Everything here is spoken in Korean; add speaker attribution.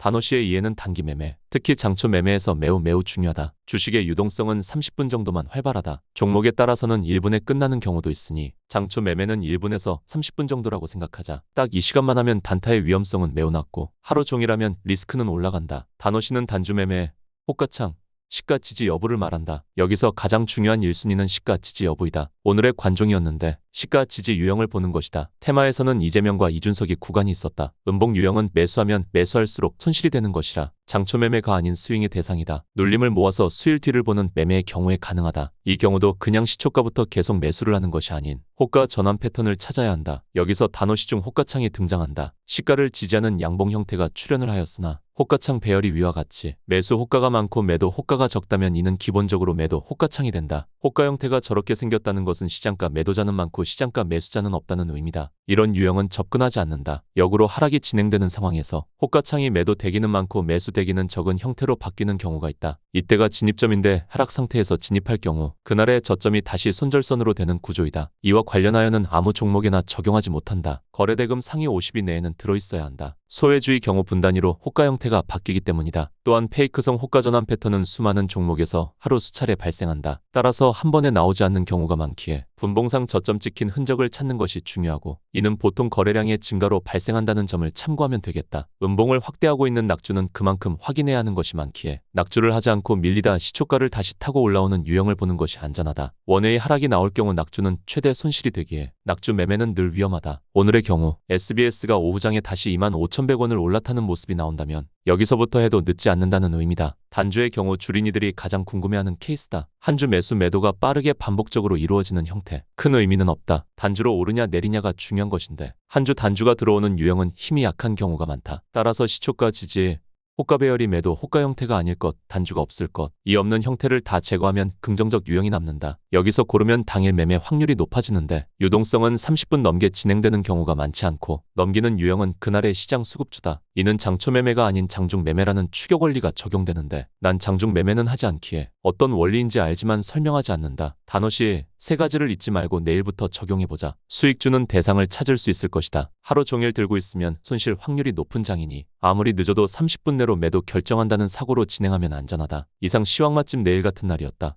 Speaker 1: 단호시의 이해는 단기 매매, 특히 장초 매매에서 매우 중요하다. 주식의 유동성은 30분 정도만 활발하다. 종목에 따라서는 1분에 끝나는 경우도 있으니 장초 매매는 1분에서 30분 정도라고 생각하자. 딱 이 시간만 하면 단타의 위험성은 매우 낮고 하루 종일하면 리스크는 올라간다. 단호시는 단주 매매, 호가창, 시가 지지 여부를 말한다. 여기서 가장 중요한 1순위는 시가 지지 여부이다. 오늘의 관종이었는데 시가 지지 유형을 보는 것이다. 테마에서는 이재명과 이준석이 구간이 있었다. 음봉 유형은 매수하면 매수할수록 손실이 되는 것이라 장초 매매가 아닌 스윙의 대상이다. 눌림을 모아서 수일 뒤를 보는 매매의 경우에 가능하다. 이 경우도 그냥 시초가부터 계속 매수를 하는 것이 아닌 호가 전환 패턴을 찾아야 한다. 여기서 단호시 중 호가창이 등장한다. 시가를 지지하는 양봉 형태가 출현을 하였으나 호가창 배열이 위와 같이 매수 호가가 많고 매도 호가가 적다면 이는 기본적으로 매도 호가창이 된다. 호가 형태가 저렇게 생겼다는 것은 시장가 매도자는 많고 시장가 매수자는 없다는 의미다. 이런 유형은 접근하지 않는다. 역으로 하락이 진행되는 상황에서 호가창이 매도 대기는 많고 매수 대기는 적은 형태로 바뀌는 경우가 있다. 이때가 진입점인데 하락 상태에서 진입할 경우 그날의 저점이 다시 손절선으로 되는 구조이다. 이와 관련하여는 아무 종목에나 적용하지 못한다. 거래대금 상위 50위 내에는 들어있어야 한다. 소외주의 경우 분단위로 호가 형태가 바뀌기 때문이다. 또한 페이크성 호가 전환 패턴은 수많은 종목에서 하루 수차례 발생한다. 따라서 한 번에 나오지 않는 경우가 많기에 분봉상 저점 찍힌 흔적을 찾는 것이 중요하고 이는 보통 거래량의 증가로 발생한다는 점을 참고하면 되겠다. 음봉을 확대하고 있는 낙주는 그만큼 확인해야 하는 것이 많기에 낙주를 하지 않고 밀리다 시초가를 다시 타고 올라오는 유형을 보는 것이 안전하다. 원회의 하락이 나올 경우 낙주는 최대 손실이 되기에 낙주 매매는 늘 위험하다. 오늘의 경우 SBS가 오후장에 다시 25,100원을 올라타는 모습이 나온다면 여기서부터 해도 늦지 않는다는 의미다. 단주의 경우 주린이들이 가장 궁금해하는 케이스다. 한 주 매수 매도가 빠르게 반복적으로 이루어지는 형태. 큰 의미는 없다. 단주로 오르냐 내리냐가 중요한 것인데 한 주 단주가 들어오는 유형은 힘이 약한 경우가 많다. 따라서 시초가 지지, 호가 배열이 매도 호가 형태가 아닐 것, 단주가 없을 것, 이 없는 형태를 다 제거하면 긍정적 유형이 남는다. 여기서 고르면 당일 매매 확률이 높아지는데 유동성은 30분 넘게 진행되는 경우가 많지 않고 넘기는 유형은 그날의 시장 수급주다. 이는 장초 매매가 아닌 장중 매매라는 추격 원리가 적용되는데 난 장중 매매는 하지 않기에 어떤 원리인지 알지만 설명하지 않는다. 단호시 세 가지를 잊지 말고 내일부터 적용해보자. 수익 주는 대상을 찾을 수 있을 것이다. 하루 종일 들고 있으면 손실 확률이 높은 장이니 아무리 늦어도 30분 내로 매도 결정한다는 사고로 진행하면 안전하다. 이상 시황 맛집 내일 같은 날이었다.